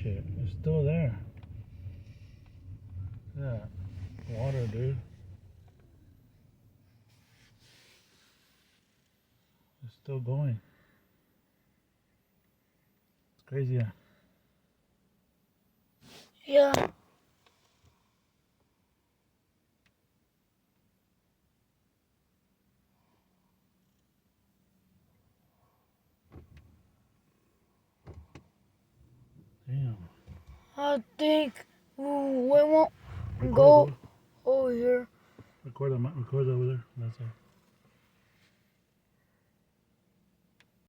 shit. It's still there. Yeah. Water, dude. It's still going. It's crazy. Yeah. Damn. I think we won't go over here. Record over there. That's it.